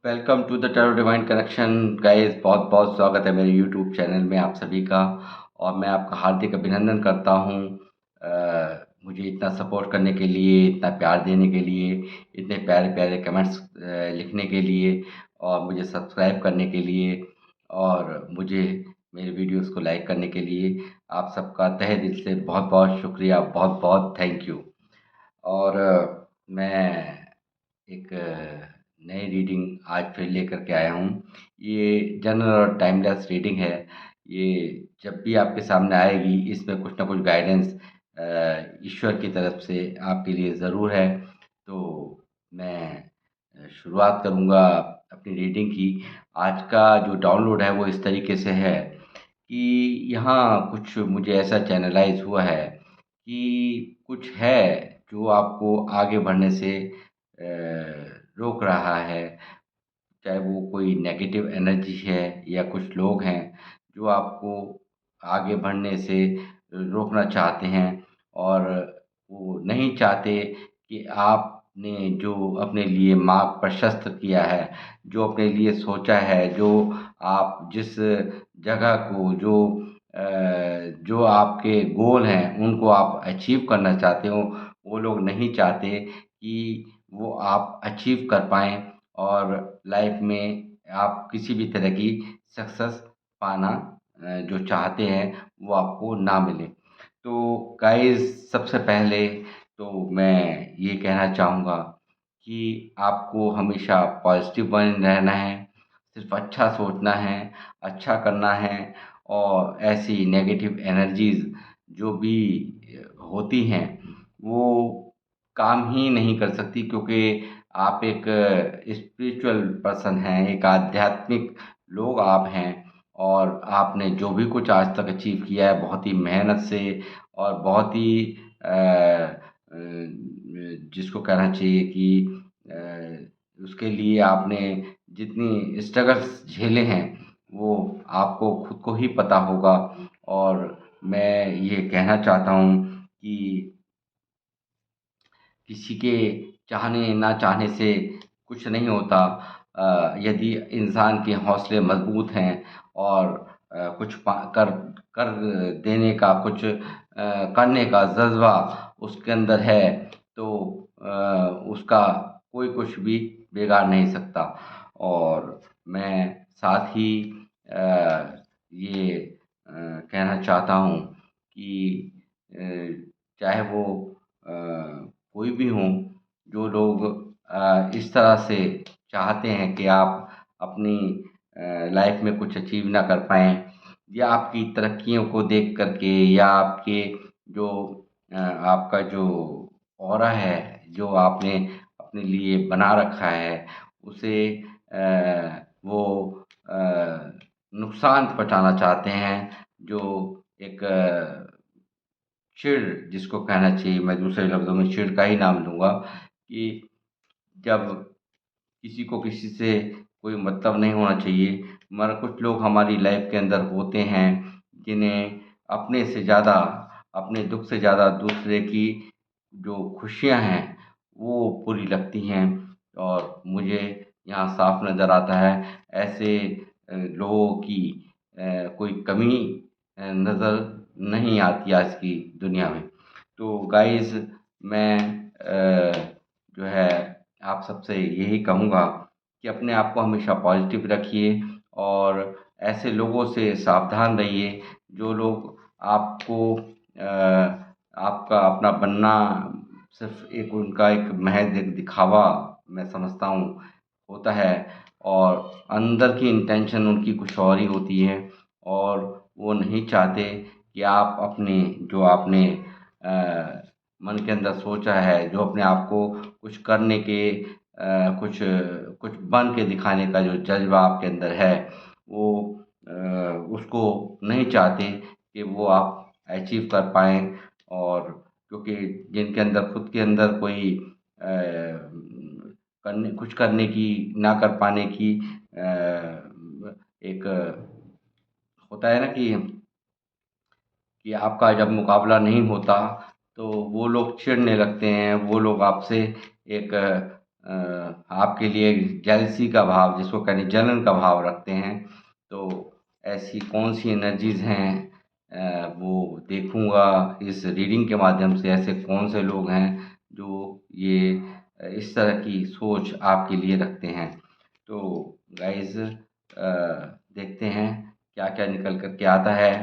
Welcome to the tarot divine connection guys. बहुत बहुत स्वागत है मेरे यूट्यूब चैनल में आप सभी का। और मैं आपका हार्दिक अभिनंदन करता हूँ मुझे इतना सपोर्ट करने के लिए, इतना प्यार देने के लिए, इतने प्यारे प्यारे कमेंट्स लिखने के लिए, और मुझे सब्सक्राइब करने के लिए, और मुझे मेरे वीडियोस को लाइक करने के लिए आप सबका तहे दिल से बहुत बहुत शुक्रिया, बहुत बहुत थैंक यू। और मैं एक नई रीडिंग आज फिर लेकर के आया हूँ। ये जनरल और टाइमलेस रीडिंग है। ये जब भी आपके सामने आएगी, इसमें कुछ ना कुछ गाइडेंस ईश्वर की तरफ से आपके लिए ज़रूर है। तो मैं शुरुआत करूँगा अपनी रीडिंग की। आज का जो डाउनलोड है वो इस तरीके से है कि यहाँ कुछ मुझे ऐसा चैनलाइज हुआ है कि कुछ है जो आपको आगे बढ़ने से रोक रहा है। चाहे वो कोई नेगेटिव एनर्जी है या कुछ लोग हैं जो आपको आगे बढ़ने से रोकना चाहते हैं, और वो नहीं चाहते कि आपने जो अपने लिए मार्ग प्रशस्त किया है, जो अपने लिए सोचा है, जो आप जिस जगह को जो आपके गोल हैं उनको आप अचीव करना चाहते हो, वो लोग नहीं चाहते कि वो आप अचीव कर पाएँ और लाइफ में आप किसी भी तरह की सक्सेस पाना जो चाहते हैं वो आपको ना मिले। तो गाइस, सबसे पहले तो मैं ये कहना चाहूँगा कि आपको हमेशा पॉजिटिव बने रहना है, सिर्फ़ अच्छा सोचना है, अच्छा करना है। और ऐसी नेगेटिव एनर्जीज़ जो भी होती हैं, वो काम ही नहीं कर सकती, क्योंकि आप एक स्पिरिचुअल पर्सन हैं, एक आध्यात्मिक लोग आप हैं। और आपने जो भी कुछ आज तक अचीव किया है बहुत ही मेहनत से, और बहुत ही जिसको कहना चाहिए कि उसके लिए आपने जितनी स्ट्रगल्स झेले हैं वो आपको खुद को ही पता होगा। और मैं ये कहना चाहता हूँ कि किसी के चाहने ना चाहने से कुछ नहीं होता। यदि इंसान के हौसले मजबूत हैं और कुछ कर कर देने का, कुछ करने का जज्बा उसके अंदर है, तो उसका कोई कुछ भी बिगाड़ नहीं सकता। और मैं साथ ही ये कहना चाहता हूँ कि चाहे वो अ, कोई भी हों, जो लोग इस तरह से चाहते हैं कि आप अपनी लाइफ में कुछ अचीव ना कर पाएँ, या आपकी तरक्कियों को देख कर के, या आपके जो आपका जो ऑरा है, जो आपने अपने लिए बना रखा है, उसे वो नुकसान पहुँचाना चाहते हैं। जो एक चिढ़ जिसको कहना चाहिए, मैं दूसरे लफ्ज़ों में चिढ़ का ही नाम लूँगा, कि जब किसी को किसी से कोई मतलब नहीं होना चाहिए, मगर कुछ लोग हमारी लाइफ के अंदर होते हैं जिन्हें अपने से ज़्यादा, अपने दुख से ज़्यादा दूसरे की जो खुशियाँ हैं वो बुरी लगती हैं। और मुझे यहाँ साफ नज़र आता है ऐसे लोगों की कोई कमी नज़र नहीं आती आज की दुनिया में। तो गाइस, मैं जो है आप सबसे यही कहूँगा कि अपने आप को हमेशा पॉजिटिव रखिए, और ऐसे लोगों से सावधान रहिए जो लोग आपको आपका अपना बनना सिर्फ़ एक उनका एक महज़ एक दिखावा मैं समझता हूँ होता है, और अंदर की इंटेंशन उनकी कुछ और ही होती है। और वो नहीं चाहते कि आप अपने जो आपने मन के अंदर सोचा है, जो अपने आप को कुछ करने के कुछ कुछ बन के दिखाने का जो जज़्बा आपके अंदर है, वो अ, उसको नहीं चाहते कि वो आप अचीव कर पाएँ। और क्योंकि जिनके अंदर खुद के अंदर कोई करने कुछ करने की, ना कर पाने की एक होता है ना कि आपका जब मुकाबला नहीं होता तो वो लोग चिढ़ने लगते हैं, वो लोग आपसे एक आपके लिए जेलसी का भाव, जिसको कहते हैं जलन का भाव रखते हैं। तो ऐसी कौन सी एनर्जीज़ हैं, वो देखूँगा इस रीडिंग के माध्यम से। ऐसे कौन से लोग हैं जो ये इस तरह की सोच आपके लिए रखते हैं। तो गाइज़, देखते हैं क्या क्या निकल कर के आता है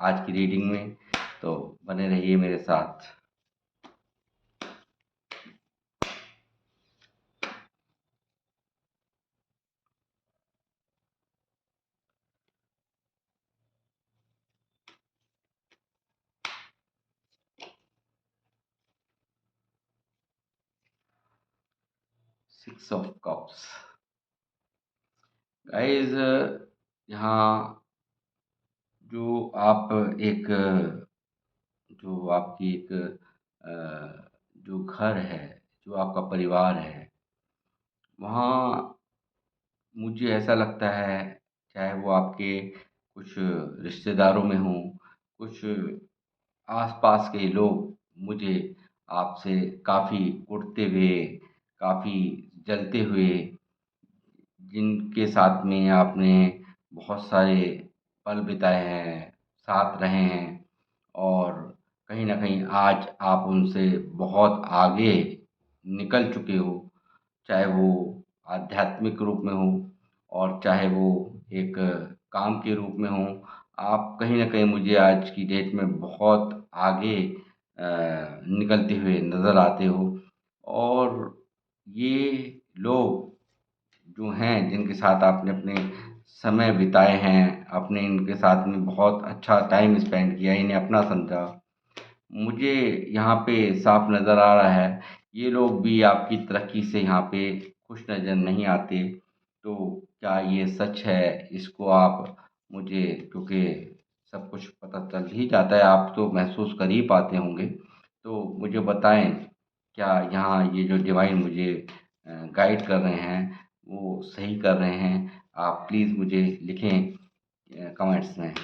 आज की रीडिंग में। तो बने रहिए मेरे साथ। 6 ऑफ कप्स। गाइस, यहाँ जो आप एक जो आपकी एक जो घर है, जो आपका परिवार है, वहाँ मुझे ऐसा लगता है, चाहे वो आपके कुछ रिश्तेदारों में हों, कुछ आस-पास के लोग मुझे आपसे काफ़ी उठते हुए, काफ़ी जलते हुए, जिनके साथ में आपने बहुत सारे पल बिताए हैं, साथ रहे हैं, और कहीं न कहीं आज आप उनसे बहुत आगे निकल चुके हो, चाहे वो आध्यात्मिक रूप में हो और चाहे वो एक काम के रूप में हो। आप कहीं न कहीं मुझे आज की डेट में बहुत आगे निकलते हुए नज़र आते हो। और ये लोग जो हैं, जिनके साथ आपने अपने समय बिताए हैं, अपने इनके साथ में बहुत अच्छा टाइम स्पेंड किया, इन्हें अपना समझा, मुझे यहाँ पे साफ नज़र आ रहा है, ये लोग भी आपकी तरक्की से यहाँ पे खुश नज़र नहीं आते। तो क्या ये सच है? इसको आप मुझे, क्योंकि सब कुछ पता चल ही जाता है, आप तो महसूस कर ही पाते होंगे। तो मुझे बताएँ, क्या यहाँ ये जो डिवाइन मुझे गाइड कर रहे हैं, वो सही कर रहे हैं? आप प्लीज़ मुझे लिखें कमेंट्स में।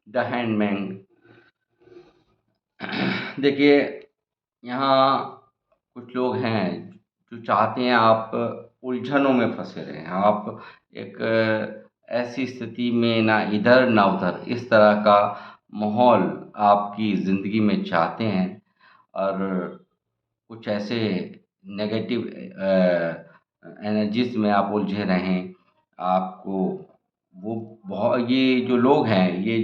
The handman. देखिए, यहाँ कुछ लोग हैं जो चाहते हैं आप उलझनों में फंसे रहें। आप एक ऐसी स्थिति में ना इधर ना उधर, इस तरह का माहौल आपकी ज़िंदगी में चाहते हैं। और कुछ ऐसे नेगेटिव एनर्जीज़ में आप उलझे रहें। आपको वो बहुत, ये जो लोग हैं, ये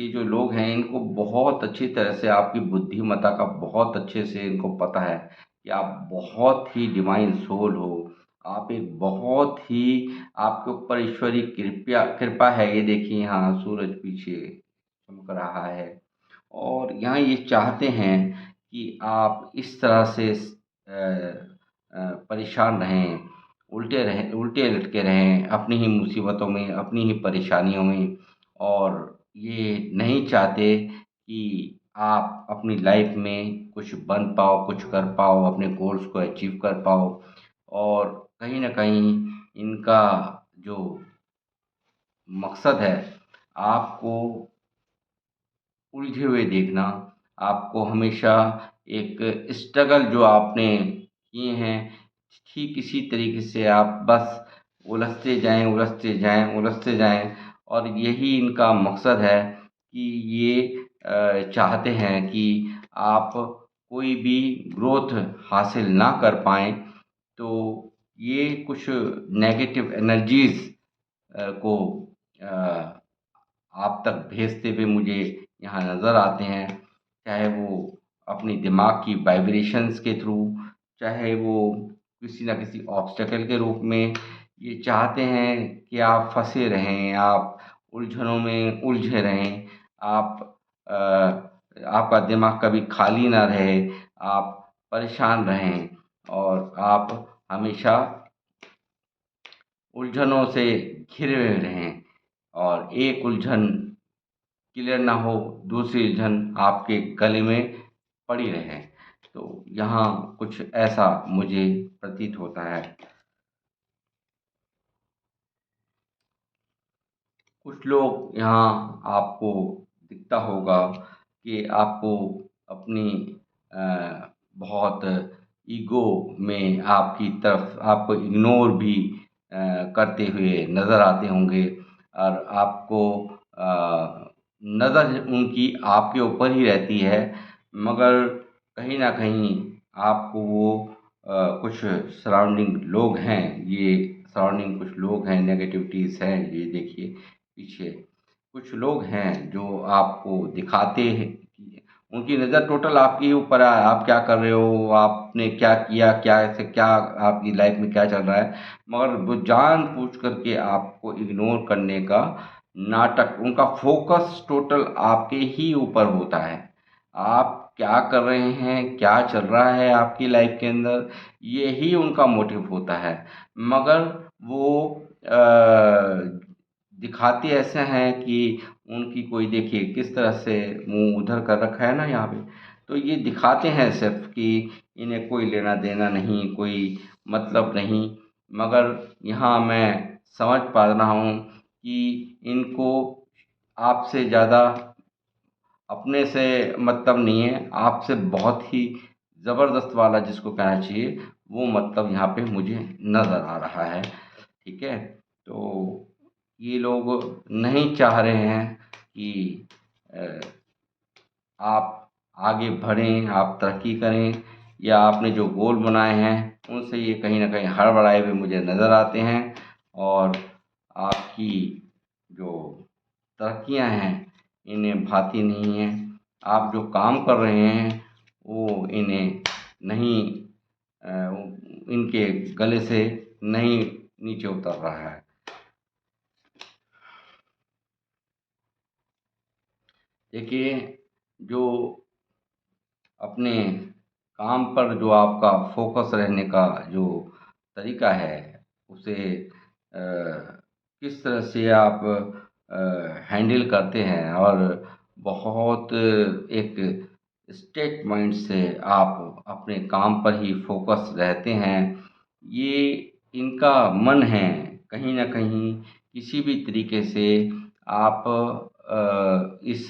जो लोग हैं, इनको बहुत अच्छी तरह से आपकी बुद्धिमत्ता का बहुत अच्छे से इनको पता है कि आप बहुत ही डिवाइन सोल हो। आप एक बहुत ही, आपके ऊपर ईश्वरीय कृपया कृपा है। ये देखिए, यहाँ सूरज पीछे चमक रहा है। और यहाँ ये चाहते हैं कि आप इस तरह से परेशान रहें, उल्टे लटके रहें अपनी ही मुसीबतों में, अपनी ही परेशानियों में। और ये नहीं चाहते कि आप अपनी लाइफ में कुछ बन पाओ, कुछ कर पाओ, अपने गोल्स को अचीव कर पाओ। और कहीं न कहीं इनका जो मकसद है, आपको उलझे हुए देखना, आपको हमेशा एक स्ट्रगल जो आपने किए हैं, ठीक इसी तरीके से आप बस उलझते जाएँ, उलझते जाएँ, उलझते जाएँ। और यही इनका मकसद है कि ये चाहते हैं कि आप कोई भी ग्रोथ हासिल ना कर पाएँ। तो ये कुछ नेगेटिव एनर्जीज़ को अ, आप तक भेजते हुए मुझे यहाँ नज़र आते हैं। चाहे वो अपनी दिमाग की वाइब्रेशंस के थ्रू, चाहे वो किसी न किसी ऑब्स्टेकल के रूप में, ये चाहते हैं कि आप फँसे रहें, आप उलझनों में उलझे रहें। आप आपका दिमाग कभी खाली ना रहे, आप परेशान रहें, और आप हमेशा उलझनों से घिरे हुए रहें। और एक उलझन क्लियर ना हो, दूसरी उलझन आपके गले में पड़ी रहे। तो यहाँ कुछ ऐसा मुझे प्रतीत होता है। कुछ लोग यहाँ आपको दिखता होगा कि आपको अपनी बहुत ईगो में आपकी तरफ आपको इग्नोर भी करते हुए नज़र आते होंगे और आपको नज़र उनकी आपके ऊपर ही रहती है, मगर कहीं न कहीं आपको वो कुछ सराउंडिंग लोग हैं, ये सराउंडिंग कुछ लोग हैं, नेगेटिविटीज़ हैं, ये देखिए पीछे कुछ लोग हैं जो आपको दिखाते हैं कि उनकी नज़र टोटल आपके ही ऊपर है, आप क्या कर रहे हो, आपने क्या किया, क्या ऐसे क्या आपकी लाइफ में क्या चल रहा है, मगर वो जानबूझ करके आपको इग्नोर करने का नाटक, उनका फ़ोकस टोटल आपके ही ऊपर होता है। आप क्या कर रहे हैं, क्या चल रहा है आपकी लाइफ के अंदर, यही उनका मोटिव होता है। मगर वो दिखाते ऐसे हैं कि उनकी कोई देखिए किस तरह से मुँह उधर कर रखा है ना यहाँ पे, तो ये दिखाते हैं सिर्फ़ कि इन्हें कोई लेना-देना नहीं, कोई मतलब नहीं, मगर यहाँ मैं समझ पा रहा हूँ कि इनको आपसे ज़्यादा अपने से मतलब नहीं है, आपसे बहुत ही ज़बरदस्त वाला जिसको कहना चाहिए, वो मतलब यहाँ पे मुझे नज़र आ रहा है, ठीक है? तो ये लोग नहीं चाह रहे हैं कि अ, आप आगे बढ़ें, आप तरक्की करें या आपने जो गोल बनाए हैं, उनसे ये कहीं न कहीं हड़बड़ाए हुए मुझे नज़र आते हैं और आपकी जो तरक्कियाँ हैं, इन्हें भाती नहीं हैं। आप जो काम कर रहे हैं, वो इन्हें नहीं इनके गले से नहीं नीचे उतर रहा है। देखिए, जो अपने काम पर जो आपका फ़ोकस रहने का जो तरीका है, उसे किस तरह से आप हैंडल करते हैं और बहुत एक स्टेट माइंड से आप अपने काम पर ही फ़ोकस रहते हैं, ये इनका मन है, कहीं न कहीं किसी भी तरीके से आप इस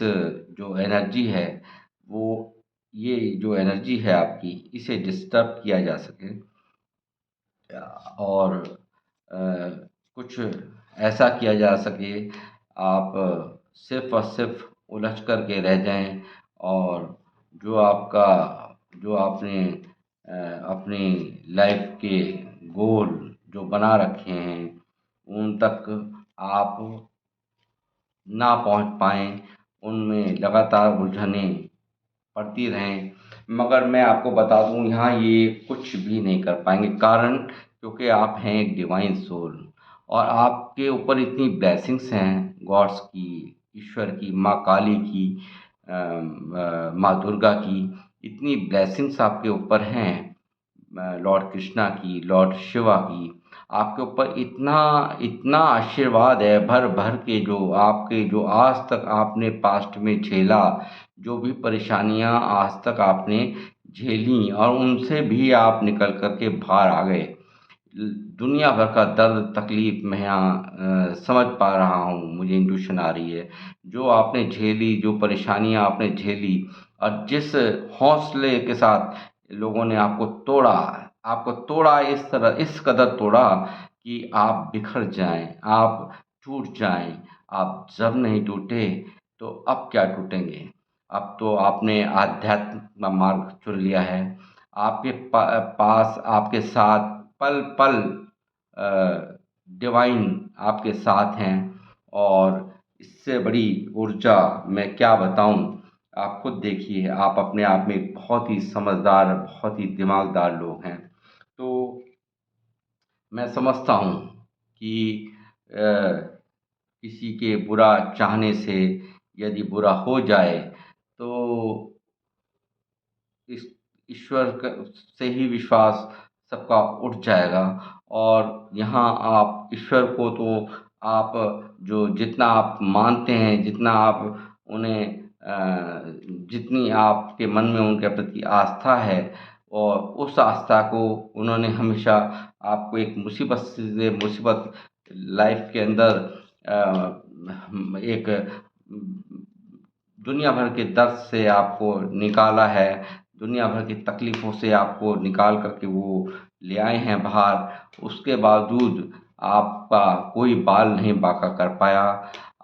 जो एनर्जी है, वो ये जो एनर्जी है आपकी, इसे डिस्टर्ब किया जा सके और अ, कुछ ऐसा किया जा सके, आप सिर्फ़ और सिर्फ़ उलझ कर के रह जाएँ और जो आपका जो आपने अपनी लाइफ़ के गोल जो बना रखे हैं, उन तक आप ना पहुँच पाएँ, उनमें लगातार उलझनें पड़ती रहें, मगर मैं आपको बता दूँ यहाँ ये कुछ भी नहीं कर पाएँगे, कारण क्योंकि आप हैं एक डिवाइन सोल और आपके ऊपर इतनी ब्लेसिंग्स हैं गॉड्स की, ईश्वर की, माँ काली की, माँ दुर्गा की, इतनी ब्लेसिंग्स आपके ऊपर हैं, लॉर्ड कृष्णा की, लॉर्ड शिवा की, आपके ऊपर इतना इतना आशीर्वाद है भर-भर के, जो आपके जो आज तक आपने पास्ट में झेला, जो भी परेशानियाँ आज तक आपने झेलीं और उनसे भी आप निकल कर के बाहर आ गए। दुनिया भर का दर्द तकलीफ़ मैं यहाँ समझ पा रहा हूँ, मुझे इंट्यूशन आ रही है। जो आपने झेली, जो परेशानियाँ आपने झेली और जिस हौसले के साथ लोगों ने आपको तोड़ा इस तरह इस कदर तोड़ा कि आप बिखर जाएँ, आप टूट जाएँ। आप जब नहीं टूटे, तो अब क्या टूटेंगे? अब तो आपने आध्यात्म का मार्ग चुन लिया है। आपके पास आपके साथ पल-पल डिवाइन आपके साथ हैं और इससे बड़ी ऊर्जा मैं क्या बताऊँ? आप खुद देखिए, आप अपने आप में एक बहुत ही समझदार, बहुत ही दिमागदार लोग हैं। तो मैं समझता हूँ कि किसी के बुरा चाहने से यदि बुरा हो जाए, तो इस ईश्वर से ही विश्वास सबका उठ जाएगा और यहाँ आप ईश्वर को तो आप जो जितना आप मानते हैं, जितना आप उन्हें जितनी आपके मन में उनके प्रति आस्था है और उस आस्था को उन्होंने हमेशा आपको एक मुसीबत से मुसीबत लाइफ के अंदर एक दुनिया भर के दर्द से आपको निकाला है, दुनिया भर की तकलीफ़ों से आपको निकाल कर के वो ले आए हैं बाहर। उसके बावजूद आपका कोई बाल नहीं बांका कर पाया।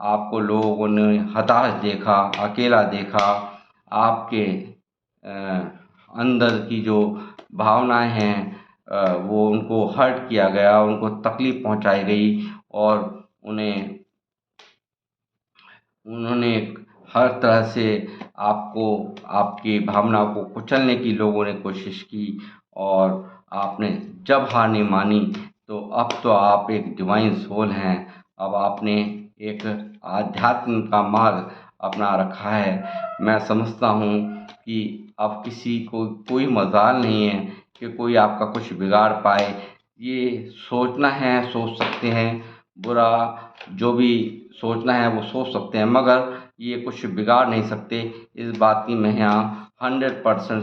आपको लोगों ने हताश देखा, अकेला देखा। आपके अंदर की जो भावनाएँ हैं वो उनको हर्ट किया गया, उनको तकलीफ़ पहुँचाई गई और उन्हें उन्होंने हर तरह से आपको आपकी भावनाओं को कुचलने की लोगों ने कोशिश की और आपने जब हार नहीं मानी तो अब तो आप एक डिवाइन सोल हैं। अब आपने एक आध्यात्म का मार्ग अपना रखा है। मैं समझता हूँ कि अब किसी को कोई मजाल नहीं है कि कोई आपका कुछ बिगाड़ पाए। ये सोचना है, सोच सकते हैं, बुरा जो भी सोचना है वो सोच सकते हैं, मगर ये कुछ बिगाड़ नहीं सकते। इस बात की मैं यहाँ 100%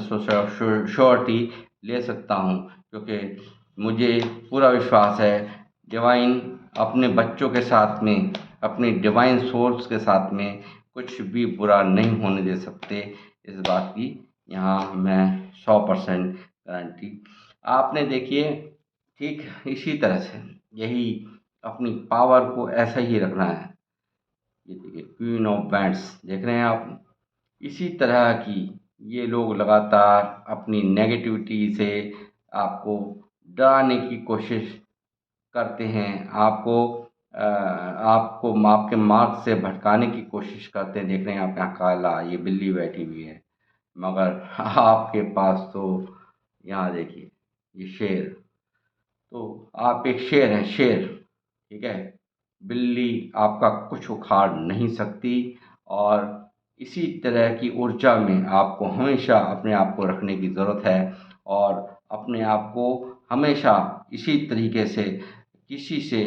श्योरिटी ले सकता हूँ, क्योंकि मुझे पूरा विश्वास है डिवाइन अपने बच्चों के साथ में, अपनी डिवाइन सोर्स के साथ में कुछ भी बुरा नहीं होने दे सकते। इस बात की यहाँ मैं 100% गारंटी। आपने देखिए, ठीक इसी तरह से यही अपनी पावर को ऐसा ही रखना है। ये देखिए क्वीन ऑफ वैंड्स देख रहे हैं आप। इसी तरह की ये लोग लगातार अपनी नेगेटिविटी से आपको डराने की कोशिश करते हैं, आपको आपके मार्ग से भटकाने की कोशिश करते हैं। देख रहे हैं आप यहाँ काला ये बिल्ली बैठी हुई है, मगर आपके पास तो यहाँ देखिए ये शेर। तो आप एक शेर हैं, शेर, ठीक है। बिल्ली आपका कुछ उखाड़ नहीं सकती और इसी तरह की ऊर्जा में आपको हमेशा अपने आप को रखने की ज़रूरत है और अपने आप को हमेशा इसी तरीके से किसी से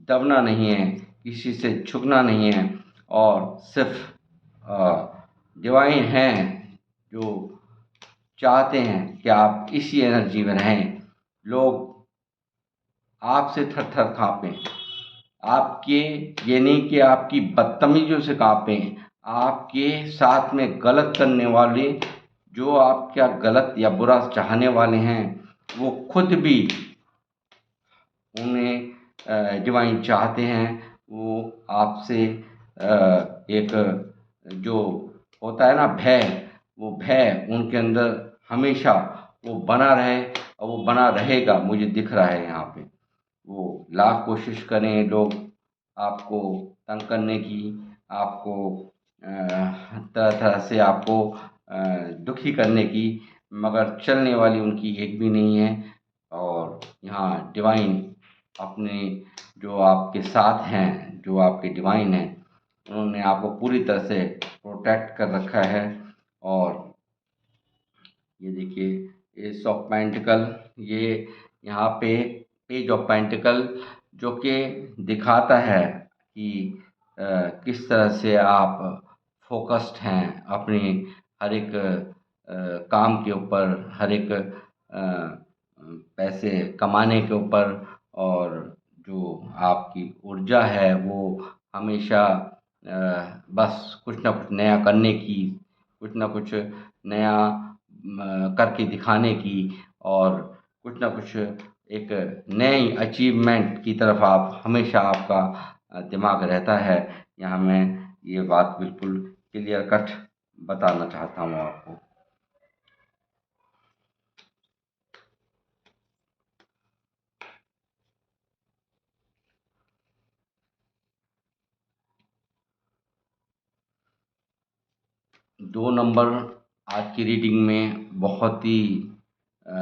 दबना नहीं है, किसी से झुकना नहीं है और सिर्फ डिवाइन हैं जो चाहते हैं कि आप इसी एनर्जी में रहें। लोग आपसे थर-थर काँपें, आपके ये नहीं कि आपकी बदतमीज़ियों से काँपें, आपके साथ में गलत करने वाले, जो आपका गलत या बुरा चाहने वाले हैं, वो खुद भी उन्हें डिवाइन चाहते हैं। वो आपसे एक जो होता है ना भय, वो भय उनके अंदर हमेशा वो बना रहे और वो बना रहेगा, मुझे दिख रहा है यहाँ पे। वो लाख कोशिश करें लोग आपको तंग करने की, आपको तरह-तरह से आपको दुखी करने की, मगर चलने वाली उनकी एक भी नहीं है। और यहाँ डिवाइन अपने जो आपके साथ हैं, जो आपके डिवाइन हैं, उन्होंने आपको पूरी तरह से प्रोटेक्ट कर रखा है। और ये देखिए एस ऑफ पेंटिकल, ये यहाँ पे पेज ऑफ पेंटिकल, जो कि दिखाता है कि किस तरह से आप फोकस्ड हैं अपनी हर एक काम के ऊपर, हर एक पैसे कमाने के ऊपर। और जो आपकी ऊर्जा है वो हमेशा बस कुछ ना कुछ नया करने की, कुछ ना कुछ नया करके दिखाने की और कुछ ना कुछ एक नई अचीवमेंट की तरफ आप हमेशा आपका दिमाग रहता है। यहाँ मैं ये बात बिल्कुल क्लियर कट बताना चाहता हूँ आपको। 2 नंबर आज की रीडिंग में बहुत ही अ,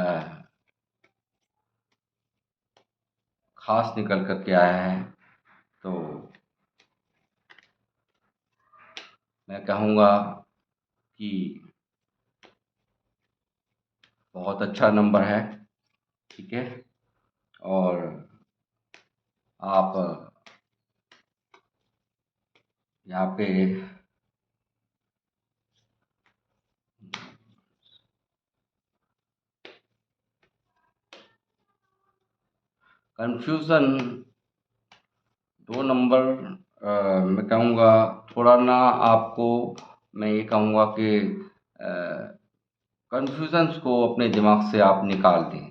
ख़ास निकल कर के आया है। तो मैं कहूँगा कि बहुत अच्छा नंबर है, ठीक है। और आप यहाँ पे कन्फ्यूज़न 2 नंबर मैं कहूँगा थोड़ा ना आपको मैं ये कहूँगा कि कन्फ्यूज़न्स को अपने दिमाग से आप निकाल दें।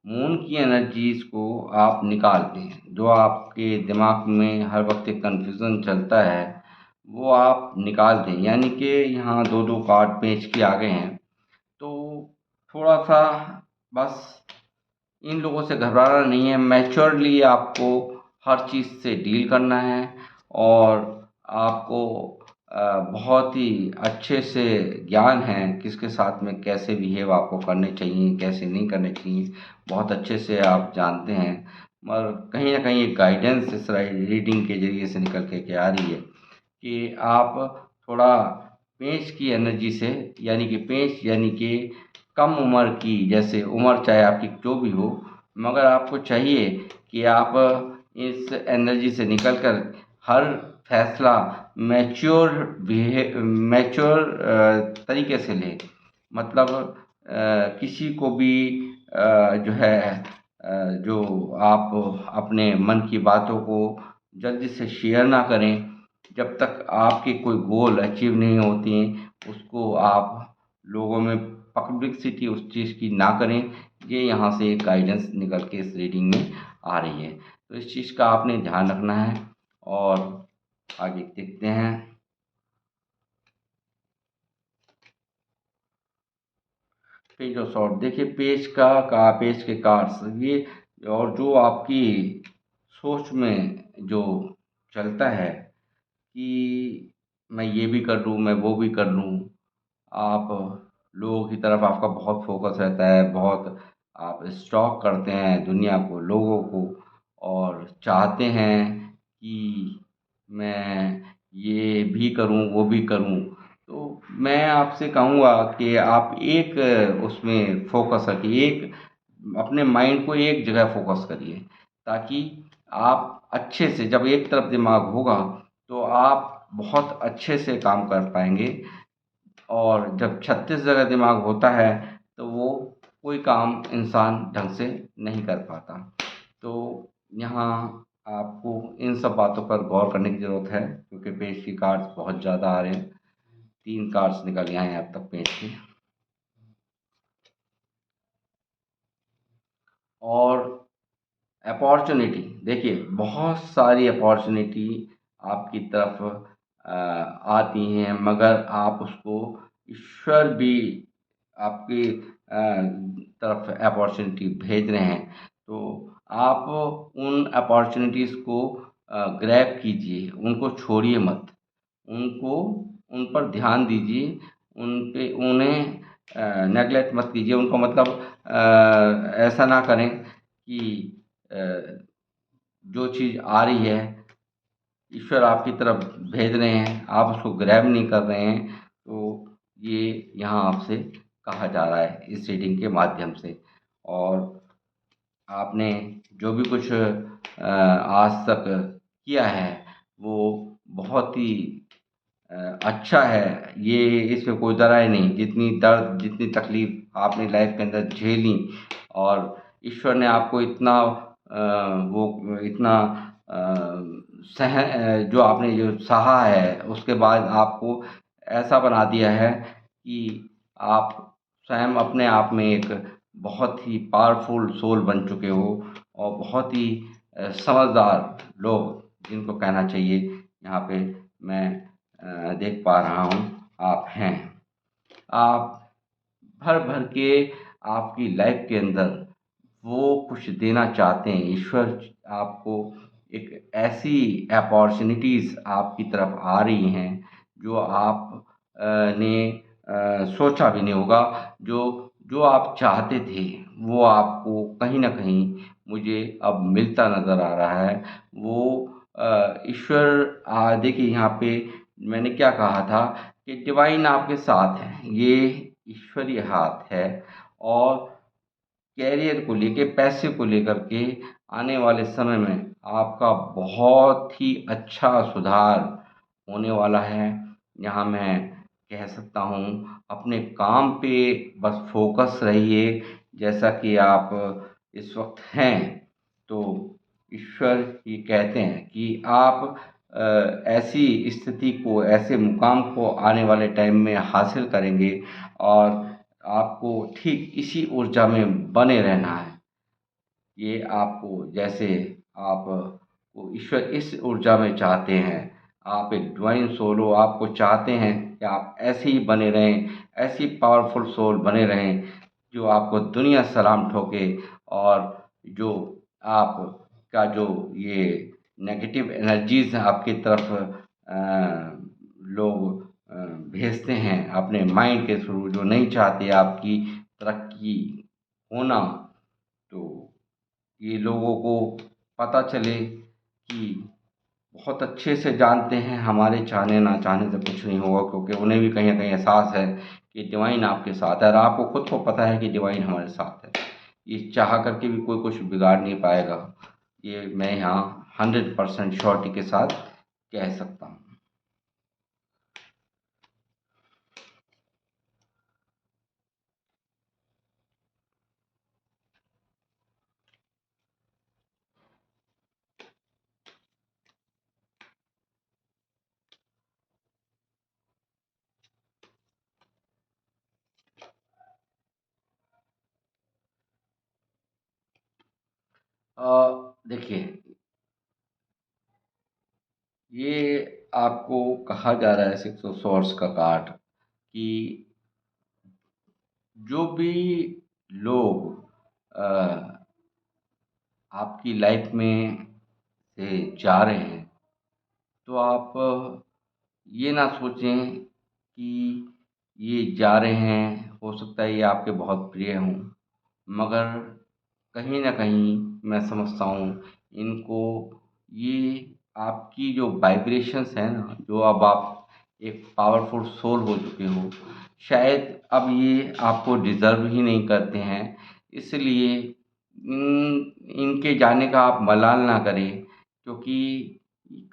मून की एनर्जीज़ को आप निकाल दें। जो आपके दिमाग में हर वक़्त एक कन्फ्यूज़न चलता है, वो आप निकाल दें। यानी कि यहाँ 2-2 कार्ड पेंच के आ गए हैं, तो थोड़ा-सा बस इन लोगों से घबराना नहीं है, मैच्योरली आपको हर चीज़ से डील करना है और आपको बहुत ही अच्छे से ज्ञान है किसके साथ में कैसे बिहेव आपको करने चाहिए, कैसे नहीं करने चाहिए, बहुत अच्छे से आप जानते हैं। मगर कहीं न कहीं एक गाइडेंस इस रीडिंग के ज़रिए से निकल के आ रही है कि आप थोड़ा पेंच की एनर्जी से यानी कि पेंच यानी कि कम उम्र की, जैसे उम्र चाहे आपकी जो भी हो, मगर आपको चाहिए कि आप इस एनर्जी से निकल कर हर फैसला मैच्योर तरीके से लें। मतलब किसी को भी जो है जो आप अपने मन की बातों को जल्दी से शेयर ना करें। जब तक आपके कोई गोल अचीव नहीं होती हैं, उसको आप लोगों में पब्लिसिटी उस चीज़ की ना करें। ये यहाँ से एक गाइडेंस निकल के इस रीडिंग में आ रही है। तो इस चीज़ का आपने ध्यान रखना है और आगे देखते हैं। पेज और शॉर्ट देखिए, पेज के कार्ड्स ये और जो आपकी सोच में जो चलता है कि मैं ये भी कर लूँ, मैं वो भी कर लूँ। आप लोगों की तरफ आपका बहुत फ़ोकस रहता है, बहुत आप स्टॉक करते हैं दुनिया को, लोगों को और चाहते हैं कि मैं ये भी करूँ, वो भी करूँ। तो मैं आपसे कहूँगा कि आप एक उसमें फ़ोकस रखिए, एक अपने माइंड को एक जगह फ़ोकस करिए, ताकि आप अच्छे से जब एक तरफ दिमाग होगा, तो आप बहुत अच्छे से काम कर पाएँगे। और जब 36 जगह दिमाग होता है तो वो कोई काम इंसान ढंग से नहीं कर पाता। तो यहाँ आपको इन सब बातों पर गौर करने की ज़रूरत है, क्योंकि पेज की कार्ड्स बहुत ज़्यादा आ रहे हैं। 3 कार्ड्स निकल के आए हैं अब तक पेज के। और अपॉर्चुनिटी देखिए, बहुत सारी अपॉर्चुनिटी आपकी तरफ आती हैं, मगर आप उसको ईश्वर भी आपकी तरफ अपॉर्चुनिटी भेज रहे हैं, तो आप उन अपॉर्चुनिटीज़ को ग्रैब कीजिए, उनको छोड़िए मत। उनको उन पर ध्यान दीजिए, उन पे उन्हें नेगलेक्ट मत कीजिए। उनको मतलब ऐसा ना करें कि अ, जो चीज़ आ रही है, ईश्वर आपकी तरफ भेज रहे हैं, आप उसको ग्रैब नहीं कर रहे हैं, तो ये यहाँ आपसे कहा जा रहा है इस रीडिंग के माध्यम से। और आपने जो भी कुछ आज तक किया है, वो बहुत ही अच्छा है, ये इसमें कोई दो राय नहीं। जितनी दर्द, जितनी तकलीफ़ आपने लाइफ़ के अंदर झेली और ईश्वर ने आपको इतना वो इतना जो आपने जो सहा है, उसके बाद आपको ऐसा बना दिया है कि आप स्वयं अपने आप में एक बहुत ही पावरफुल सोल बन चुके हो और बहुत ही समझदार लोग जिनको कहना चाहिए, यहाँ पे मैं देख पा रहा हूँ आप हैं। आप भर-भर के आपकी लाइफ़ के अंदर वो कुछ देना चाहते हैं। ईश्वर आपको एक ऐसी अपॉर्च्युनिटीज़ आपकी तरफ आ रही हैं, जो आप ने सोचा भी नहीं होगा। जो जो आप चाहते थे, वो आपको कहीं न कहीं मुझे अब मिलता नज़र आ रहा है। वो ईश्वर देखिए, यहाँ पे मैंने क्या कहा था कि डिवाइन आपके साथ है, ये ईश्वरीय हाथ है। और कैरियर को लेके, पैसे को लेकर के आने वाले समय में आपका बहुत ही अच्छा सुधार होने वाला है। यहाँ मैं कह सकता हूँ, अपने काम पे बस फ़ोकस रहिए, जैसा कि आप इस वक़्त हैं। तो ईश्वर ही कहते हैं कि आप ऐसी स्थिति को, ऐसे मुकाम को आने वाले टाइम में हासिल करेंगे और आपको ठीक इसी ऊर्जा में बने रहना है। ये आपको जैसे आप को ईश्वर इस ऊर्जा में चाहते हैं, आप एक डिवाइन सोल हो, आपको चाहते हैं कि आप ऐसे ही बने रहें, ऐसी पावरफुल सोल बने रहें जो आपको दुनिया सलाम ठोके और जो आपका जो ये नेगेटिव एनर्जीज आपकी तरफ लोग भेजते हैं अपने माइंड के थ्रू, जो नहीं चाहते आपकी तरक्की होना, तो ये लोगों को पता चले कि बहुत अच्छे से जानते हैं हमारे चाहने ना चाहने से कुछ नहीं होगा, क्योंकि उन्हें भी कहीं ना कहीं एहसास है कि डिवाइन आपके साथ है और आपको खुद को पता है कि डिवाइन हमारे साथ है। ये चाह करके भी कोई कुछ बिगाड़ नहीं पाएगा, ये मैं यहाँ 100% श्योरिटी के साथ कह सकता हूँ। देखिए, ये आपको कहा जा रहा है 600 का कार्ड कि जो भी लोग अ, आपकी लाइफ में से जा रहे हैं, तो आप ये ना सोचें कि ये जा रहे हैं, हो सकता है ये आपके बहुत प्रिय हों, मगर कहीं न कहीं मैं समझता हूँ इनको, ये आपकी जो वाइब्रेशंस है ना, जो अब आप एक पावरफुल सोल हो चुके हो, शायद अब ये आपको डिज़र्व ही नहीं करते हैं। इसलिए इनके जाने का आप मलाल ना करें, क्योंकि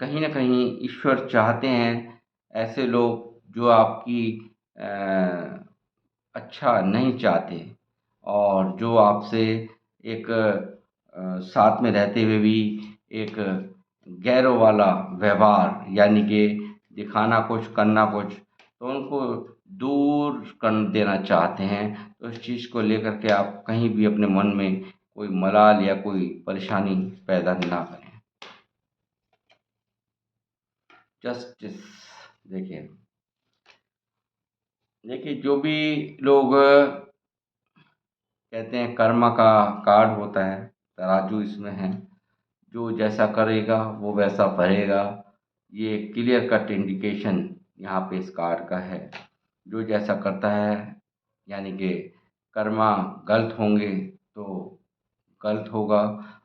कहीं न कहीं ईश्वर चाहते हैं ऐसे लोग जो आपकी अच्छा नहीं चाहते और जो आपसे एक साथ में रहते हुए भी एक गैरों वाला व्यवहार, यानी कि दिखाना कुछ करना कुछ, तो उनको दूर कर देना चाहते हैं। तो इस चीज़ को लेकर के आप कहीं भी अपने मन में कोई मलाल या कोई परेशानी पैदा ना करें। जस्टिस, देखिए, देखिए जो भी लोग कहते हैं कर्मा का कार्ड होता है, तराजू इसमें है, जो जैसा करेगा वो वैसा भरेगा। ये क्लियर कट इंडिकेशन यहाँ पे इस कार्ड का है। जो जैसा करता है, यानी कि कर्मा गलत होंगे तो गलत होगा,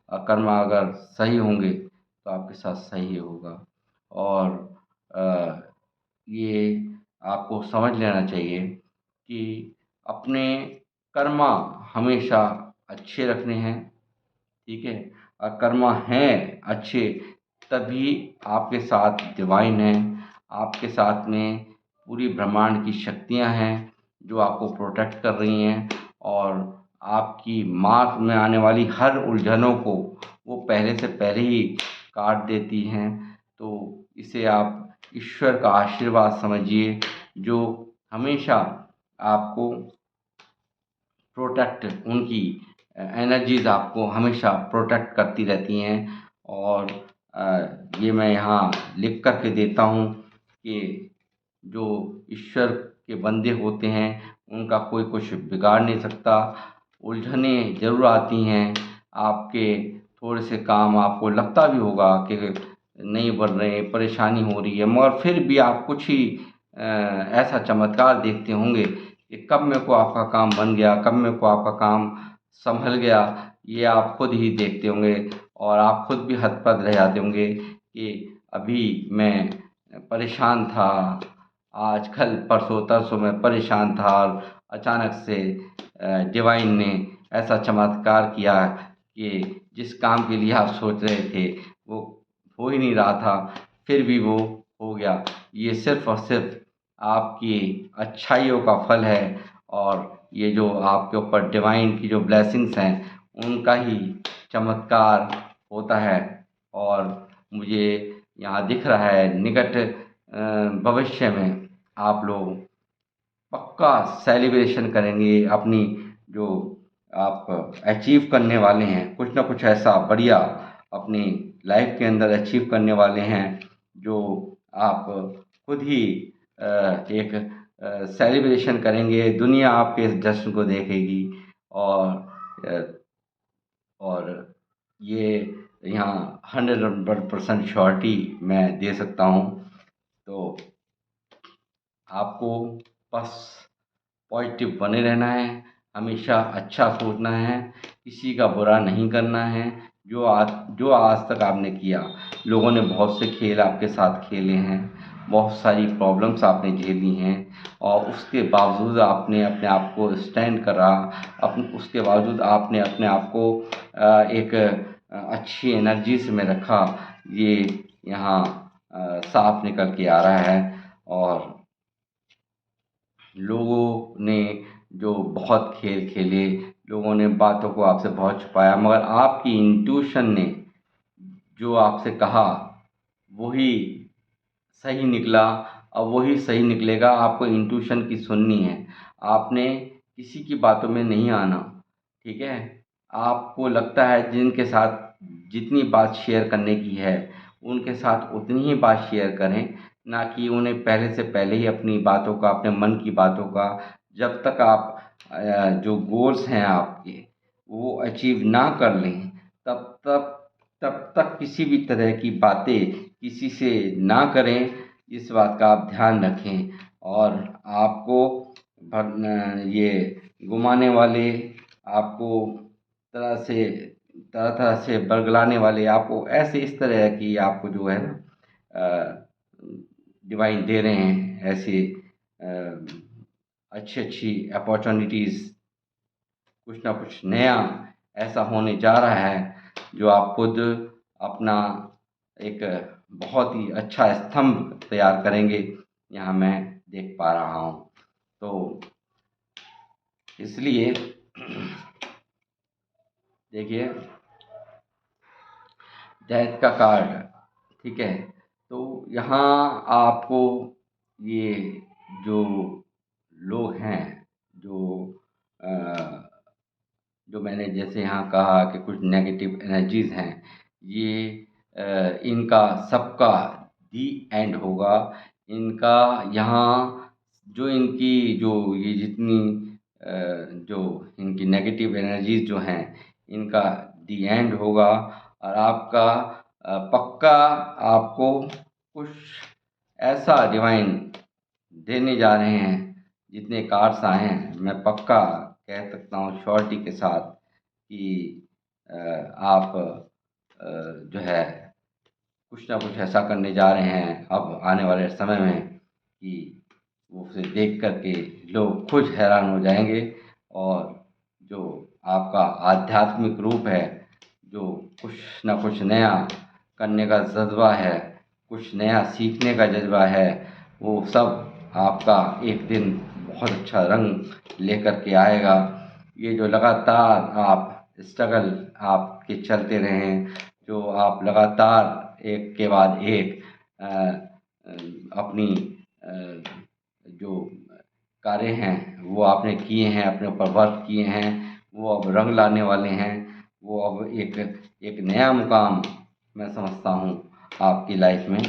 और कर्मा अगर सही होंगे तो आपके साथ सही होगा। और अ, ये आपको समझ लेना चाहिए कि अपने कर्मा हमेशा अच्छे रखने हैं, ठीक है? और कर्मा हैं अच्छे, तभी आपके साथ डिवाइन है, आपके साथ में पूरी ब्रह्मांड की शक्तियाँ हैं जो आपको प्रोटेक्ट कर रही हैं, और आपकी मार्ग में आने वाली हर उलझनों को वो पहले से पहले ही काट देती हैं। तो इसे आप ईश्वर का आशीर्वाद समझिए, जो हमेशा आपको प्रोटेक्ट, उनकी एनर्जीज़ आपको हमेशा प्रोटेक्ट करती रहती हैं। और ये मैं यहाँ लिख कर के देता हूँ कि जो ईश्वर के बंदे होते हैं उनका कोई कुछ बिगाड़ नहीं सकता। उलझनें ज़रूर आती हैं, आपके थोड़े से काम आपको लगता भी होगा कि नहीं बढ़ रहे, परेशानी हो रही है, मगर फिर भी आप कुछ ही ऐसा चमत्कार देखते होंगे कि कब में को आपका काम बन गया, कब में को आपका काम संभल गया, ये आप खुद ही देखते होंगे। और आप खुद भी हतप्रभ रह जाते होंगे कि अभी मैं परेशान था, आज कल परसों तरसों मैं परेशान था, और अचानक से डिवाइन ने ऐसा चमत्कार किया कि जिस काम के लिए आप सोच रहे थे वो हो ही नहीं रहा था, फिर भी वो हो गया। ये सिर्फ़ और सिर्फ़ आपकी अच्छाइयों का फल है, और ये जो आपके ऊपर डिवाइन की जो ब्लेसिंग्स हैं उनका ही चमत्कार होता है। और मुझे यहाँ दिख रहा है निकट भविष्य में आप लोग पक्का सेलिब्रेशन करेंगे अपनी जो आप अचीव करने वाले हैं, कुछ ना कुछ ऐसा बढ़िया अपनी लाइफ के अंदर अचीव करने वाले हैं जो आप खुद ही एक सेलिब्रेशन करेंगे, दुनिया आपके इस जश्न को देखेगी। और अ, और ये यहाँ 100% श्योरिटी मैं दे सकता हूँ। तो आपको बस पॉजिटिव बने रहना है, हमेशा अच्छा सोचना है, किसी का बुरा नहीं करना है। जो आज तक आपने किया, लोगों ने बहुत से खेल आपके साथ खेले हैं, बहुत सारी प्रॉब्लम्स आपने झेली हैं, और उसके बावजूद आपने अपने आप को स्टैंड करा। उसके बावजूद आपने अपने आप को एक अच्छी एनर्जीज में रखा। ये यहाँ साफ निकल के आ रहा है। और लोगों ने जो बहुत खेल खेले, लोगों ने बातों को आपसे बहुत छुपाया, मगर आपकी इंट्यूशन ने जो आपसे कहा वही सही निकला। और वही सही निकलेगा, आपको इंट्यूशन की सुननी है। आपने किसी की बातों में नहीं आना, ठीक है। आपको लगता है जिनके साथ जितनी बात शेयर करने की है, उनके साथ उतनी ही बात शेयर करें, ना कि उन्हें पहले से पहले ही अपनी बातों का, अपने मन की बातों का, जब तक आप जो गोल्स हैं आपके वो अचीव ना कर लें, तब तक तब तक किसी भी तरह की बातें किसी से ना करें। इस बात का आप ध्यान रखें। और आपको ये घुमाने वाले, आपको तरह तरह से बरगलाने वाले, आपको ऐसे इस तरह की आपको जो है ना डिवाइन दे रहे हैं, ऐसे अच्छी अच्छी अपॉर्चुनिटीज़, कुछ ना कुछ नया ऐसा होने जा रहा है जो आप खुद अपना एक बहुत ही अच्छा स्तंभ तैयार करेंगे, यहाँ मैं देख पा रहा हूँ। तो इसलिए देखिए, डेथ का कार्ड, ठीक है। तो यहाँ आपको ये जो लोग हैं, जो अ, जो मैंने जैसे यहाँ कहा कि कुछ नेगेटिव एनर्जीज़ हैं, ये इनका सबका दी एंड होगा। इनका यहाँ जो इनकी जो ये जितनी जो इनकी नेगेटिव एनर्जीज़ जो हैं, इनका दी एंड होगा। और आपका पक्का आपको कुछ ऐसा डिवाइन देने जा रहे हैं। जितने कार्ड्स आए हैं, मैं पक्का कह सकता हूँ श्योरिटी के साथ कि आप जो है कुछ ना कुछ ऐसा करने जा रहे हैं अब आने वाले समय में कि वो उसे देख कर के लोग खुद हैरान हो जाएंगे। और जो आपका आध्यात्मिक रूप है, जो कुछ ना कुछ नया करने का जज्बा है, कुछ नया सीखने का जज्बा है, वो सब आपका एक दिन बहुत अच्छा रंग लेकर के आएगा। ये जो लगातार आप स्ट्रगल आपके चलते रहे हैं, जो आप लगातार एक के बाद एक अपनी जो कार्य हैं वो आपने किए हैं, अपने ऊपर वर्क किए हैं, वो अब रंग लाने वाले हैं। वो अब एक एक नया मुकाम मैं समझता हूँ आपकी लाइफ में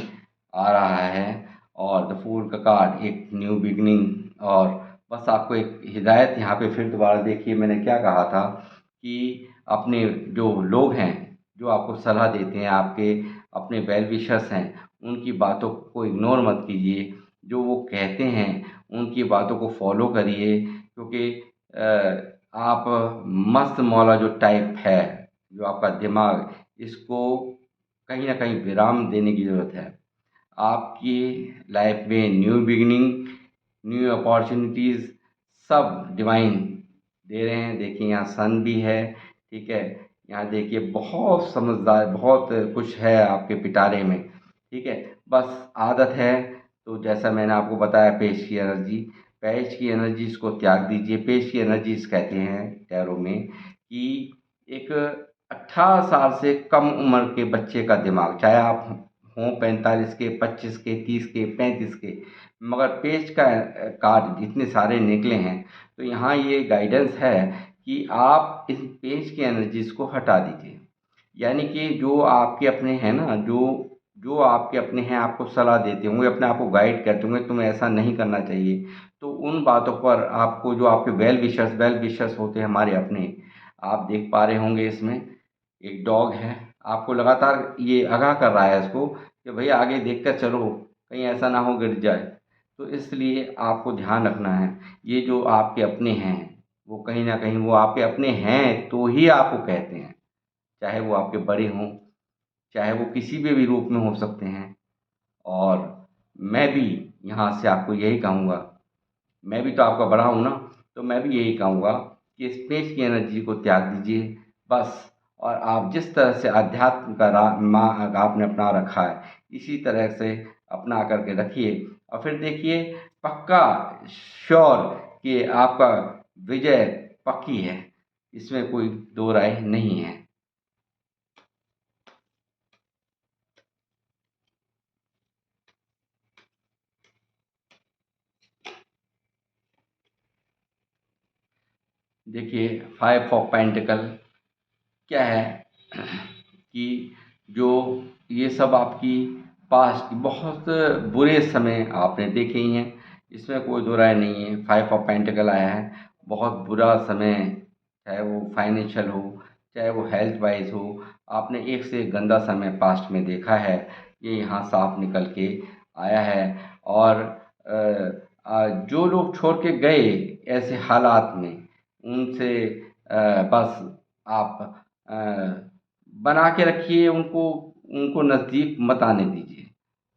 आ रहा है। और द फूल का कार्ड एक न्यू बिगनिंग। और बस आपको एक हिदायत यहाँ पे फिर दोबारा देखिए, मैंने क्या कहा था कि अपने जो लोग हैं, जो आपको सलाह देते हैं, आपके अपने वेल विशर्स हैं, उनकी बातों को इग्नोर मत कीजिए। जो वो कहते हैं उनकी बातों को फॉलो करिए, क्योंकि आप मस्त मौला जो टाइप है, जो आपका दिमाग, इसको कहीं ना कहीं विराम देने की ज़रूरत है। आपकी लाइफ में न्यू बिगिनिंग, न्यू अपॉर्चुनिटीज़ सब डिवाइन दे रहे हैं। देखिए यहाँ सन भी है, ठीक है। यहाँ देखिए बहुत समझदार, बहुत कुछ है आपके पिटारे में, ठीक है। बस आदत है। तो जैसा मैंने आपको बताया, पेश की एनर्जी, पेश की एनर्जीज को त्याग दीजिए। पेश की एनर्जीज कहते हैं टैरो में कि एक 18 साल से कम उम्र के बच्चे का दिमाग, चाहे आप हों 45 के, 25 के, 30 के, 35 के, मगर पेज का कार्ड जितने सारे निकले हैं, तो यहाँ ये गाइडेंस है कि आप इस पेज की एनर्जीज को हटा दीजिए। यानी कि जो आपके अपने हैं ना, जो जो आपके अपने हैं, आपको सलाह देते होंगे, अपने आप को गाइड करते होंगे, तुम्हें ऐसा नहीं करना चाहिए, तो उन बातों पर आपको, जो आपके वेल विशर्स होते हैं हमारे अपने, आप देख पा रहे होंगे इसमें एक डॉग है, आपको लगातार ये आगाह कर रहा है इसको कि भाई आगे देख कर चलो, कहीं ऐसा ना हो गिर जाए। तो इसलिए आपको ध्यान रखना है, ये जो आपके अपने हैं, वो कहीं ना कहीं वो आपके अपने हैं तो ही आपको कहते हैं, चाहे वो आपके बड़े हों, चाहे वो किसी भी रूप में हो सकते हैं। और मैं भी यहाँ से आपको यही कहूँगा, मैं भी तो आपका बड़ा हूँ ना, तो मैं भी यही कहूँगा कि स्पेस की एनर्जी को त्याग दीजिए बस। और आप जिस तरह से अध्यात्म का मार्ग आपने अपना रखा है, इसी तरह से अपना करके रखिए, और फिर देखिए, पक्का श्योर कि आपका विजय पक्की है, इसमें कोई दो राय नहीं है। देखिए, 5 ऑफ पेंटिकल क्या है कि जो ये सब आपकी पास्ट की बहुत बुरे समय आपने देखे ही हैं, इसमें कोई दो राय नहीं है। 5 ऑफ पेंटिकल आया है, बहुत बुरा समय, चाहे वो फाइनेंशियल हो, चाहे वो हेल्थ वाइज हो, आपने एक से एक गंदा समय पास्ट में देखा है, ये यहाँ साफ निकल के आया है। और जो लोग छोड़ के गए ऐसे हालात में, उनसे बस आप अ, बना के रखिए उनको, उनको नज़दीक मत आने दीजिए।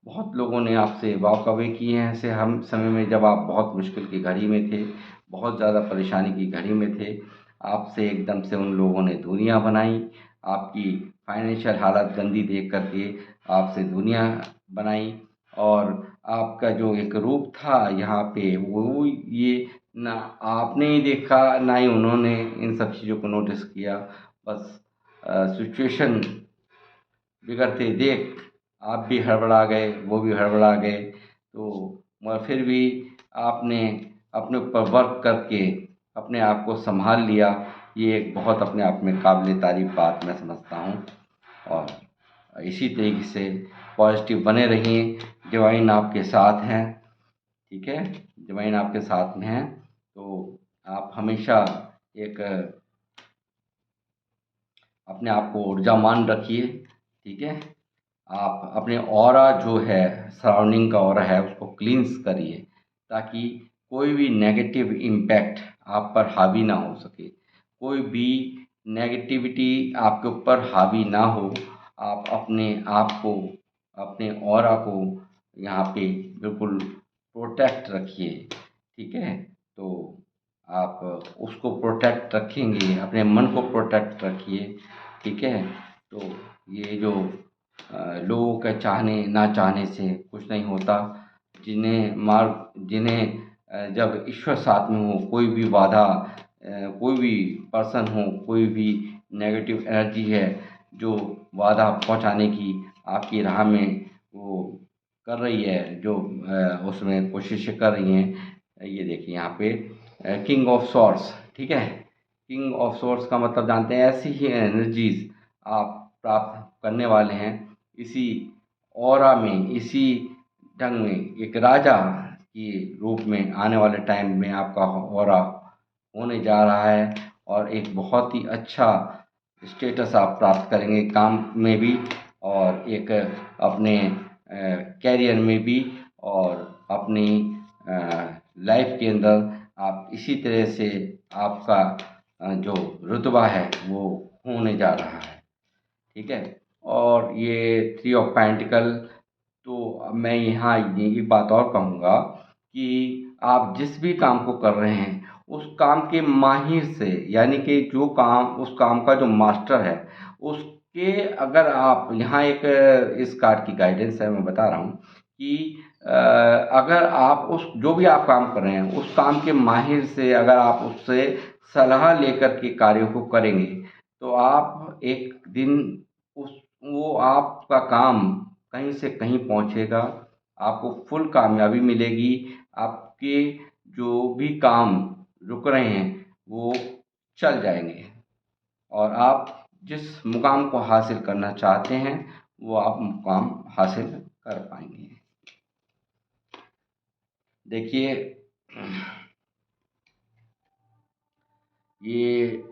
बहुत लोगों ने आपसे वॉक अवे किए हैं ऐसे हम समय में, जब आप बहुत मुश्किल की घड़ी में थे, बहुत ज़्यादा परेशानी की घड़ी में थे, आपसे एकदम से उन लोगों ने दूरियां बनाई, आपकी फाइनेंशियल हालत गंदी देख करके आपसे दूरियां बनाई। और आपका जो एक रूप था यहाँ पे, वो ये ना आपने ही देखा, ना ही उन्होंने इन सब चीज़ों को नोटिस किया। बस सिचुएशन बिगड़ते देख आप भी हड़बड़ा गए, वो भी हड़बड़ा गए। तो मगर फिर भी आपने अपने ऊपर वर्क करके अपने आप को संभाल लिया, ये एक बहुत अपने आप में काबिल तारीफ बात मैं समझता हूँ। और इसी तरीके से पॉजिटिव बने रहिए, डिवाइन आपके साथ हैं, ठीक है, डिवाइन आपके साथ में हैं। तो आप हमेशा एक अपने आप को ऊर्जावान रखिए, ठीक है। आप अपने ऑरा जो है, सराउंडिंग का ऑरा है, उसको क्लींस करिए, ताकि कोई भी नेगेटिव इम्पैक्ट आप पर हावी ना हो सके, कोई भी नेगेटिविटी आपके ऊपर हावी ना हो। आप अपने आप को, अपने ऑरा को यहाँ पे बिल्कुल प्रोटेक्ट रखिए, ठीक है। तो आप उसको प्रोटेक्ट रखेंगे, अपने मन को प्रोटेक्ट रखिए, ठीक है। तो ये जो लोगों के चाहने ना चाहने से कुछ नहीं होता। जिन्हें जब ईश्वर साथ में हो, कोई भी बाधा, कोई भी पर्सन हो, कोई भी नेगेटिव एनर्जी है जो बाधा पहुंचाने की आपकी राह में वो कर रही है, जो उसमें कोशिशें कर रही हैं, ये देखिए यहाँ पे किंग ऑफ सॉर्ड्स, ठीक है। किंग ऑफ सॉर्ड्स का मतलब जानते हैं, ऐसी ही एनर्जीज आप प्राप्त करने वाले हैं, इसी ऑरा में, इसी ढंग में, एक राजा के रूप में आने वाले टाइम में आपका ऑरा होने जा रहा है। और एक बहुत ही अच्छा स्टेटस आप प्राप्त करेंगे काम में भी, और एक अपने कैरियर में भी, और अपनी लाइफ के अंदर आप इसी तरह से आपका जो रुतबा है वो होने जा रहा है, ठीक है। और ये 3 ऑफ पेंटिकल, तो अब मैं यहाँ ये एक बात और कहूँगा कि आप जिस भी काम को कर रहे हैं, उस काम के माहिर से, यानी कि जो काम, उस काम का जो मास्टर है, उसके, अगर आप यहाँ एक इस कार्ड की गाइडेंस है, मैं बता रहा हूँ कि अगर आप उस जो भी आप काम कर रहे हैं, उस काम के माहिर से अगर आप उससे सलाह लेकर के कार्यों को करेंगे, तो आप एक दिन उस वो आपका काम कहीं से कहीं पहुंचेगा, आपको फुल कामयाबी मिलेगी। आपके जो भी काम रुक रहे हैं वो चल जाएंगे और आप जिस मुकाम को हासिल करना चाहते हैं वो आप मुकाम हासिल कर पाएंगे। देखिए, ये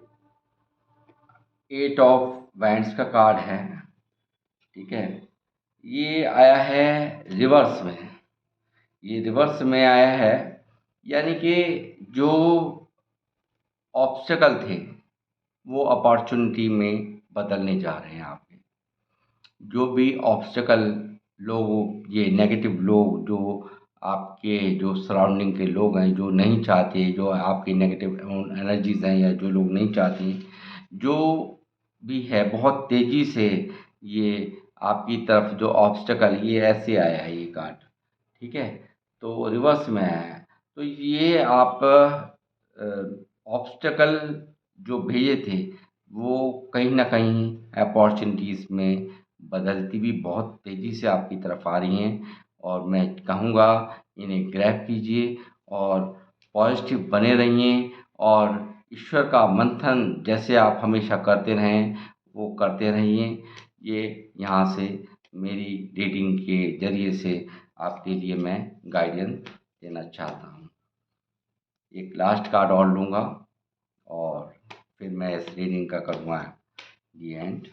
8 ऑफ वैंड्स का कार्ड है, ठीक है। ये आया है रिवर्स में, ये रिवर्स में आया है, यानी कि जो ऑब्स्टेकल थे वो अपॉर्चुनिटी में बदलने जा रहे हैं आपके। जो भी ऑब्स्टेकल लोग, ये नेगेटिव लोग जो आपके जो सराउंडिंग के लोग हैं, जो नहीं चाहते, जो आपकी नेगेटिव एनर्जीज हैं, या जो लोग नहीं चाहते, जो भी है, बहुत तेज़ी से ये आपकी तरफ जो ऑब्स्टेकल, ये ऐसे आया है ये कार्ड, ठीक है। तो रिवर्स में आया है, तो ये आप ऑब्स्टेकल जो भेजे थे वो कहीं ना कहीं अपॉर्चुनिटीज़ में बदलती भी बहुत तेज़ी से आपकी तरफ आ रही हैं। और मैं कहूँगा इन्हें ग्रैब कीजिए और पॉजिटिव बने रहिए, और ईश्वर का मंथन जैसे आप हमेशा करते रहें वो करते रहिए। ये यहाँ से मेरी रीडिंग के ज़रिए से आपके लिए मैं गाइडेंस देना चाहता हूँ। एक लास्ट कार्ड और लूँगा और फिर मैं इस रीडिंग का करूँगा दी एंड।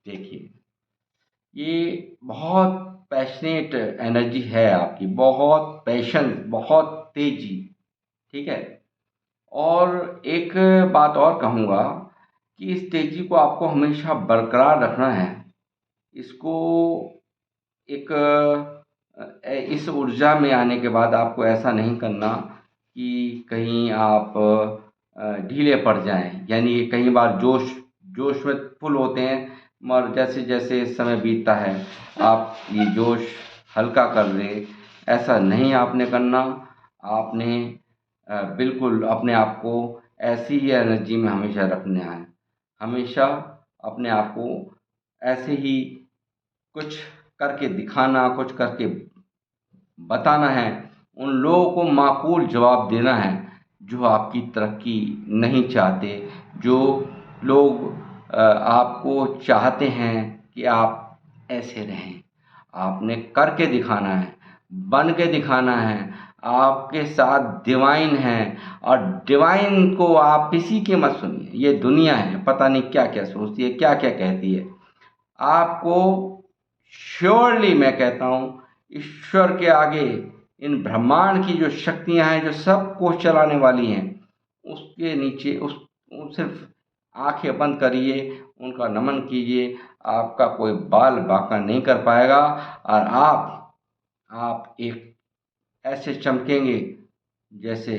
देखिए, ये बहुत पैशनेट एनर्जी है आपकी, बहुत पैशन, बहुत तेज़ी, ठीक है। और एक बात और कहूँगा कि इस तेज़ी को आपको हमेशा बरकरार रखना है। इसको एक इस ऊर्जा में आने के बाद आपको ऐसा नहीं करना कि कहीं आप ढीले पड़ जाएं, यानी कई बार जोश जोश में फुल होते हैं, मगर जैसे जैसे समय बीतता है आप ये जोश हल्का कर दें, ऐसा नहीं आपने करना। आपने बिल्कुल अपने आप को ऐसी ही एनर्जी में हमेशा रखना है, हमेशा अपने आप को ऐसे ही कुछ करके दिखाना, कुछ करके बताना है, उन लोगों को माकूल जवाब देना है जो आपकी तरक्की नहीं चाहते, जो लोग आपको चाहते हैं कि आप ऐसे रहें। आपने करके दिखाना है, बन के दिखाना है। आपके साथ डिवाइन है, और डिवाइन को आप किसी की मत सुनिए। ये दुनिया है, पता नहीं क्या क्या सोचती है, क्या क्या कहती है। आपको श्योरली मैं कहता हूँ, ईश्वर के आगे, इन ब्रह्मांड की जो शक्तियाँ हैं जो सब कुछ चलाने वाली हैं, उसके नीचे सिर्फ आंखें बंद करिए, उनका नमन कीजिए। आपका कोई बाल बांका नहीं कर पाएगा, और आप एक ऐसे चमकेंगे जैसे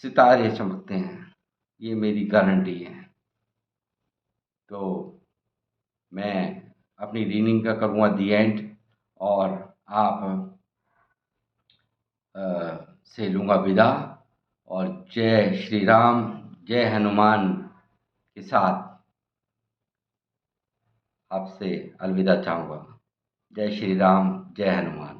सितारे चमकते हैं, ये मेरी गारंटी है। तो मैं अपनी रीडिंग का करूँगा दी एंड, और आप से लूँगा विदा, और जय श्री राम, जय हनुमान के साथ आपसे अलविदा चाहूँगा। जय श्री राम, जय हनुमान।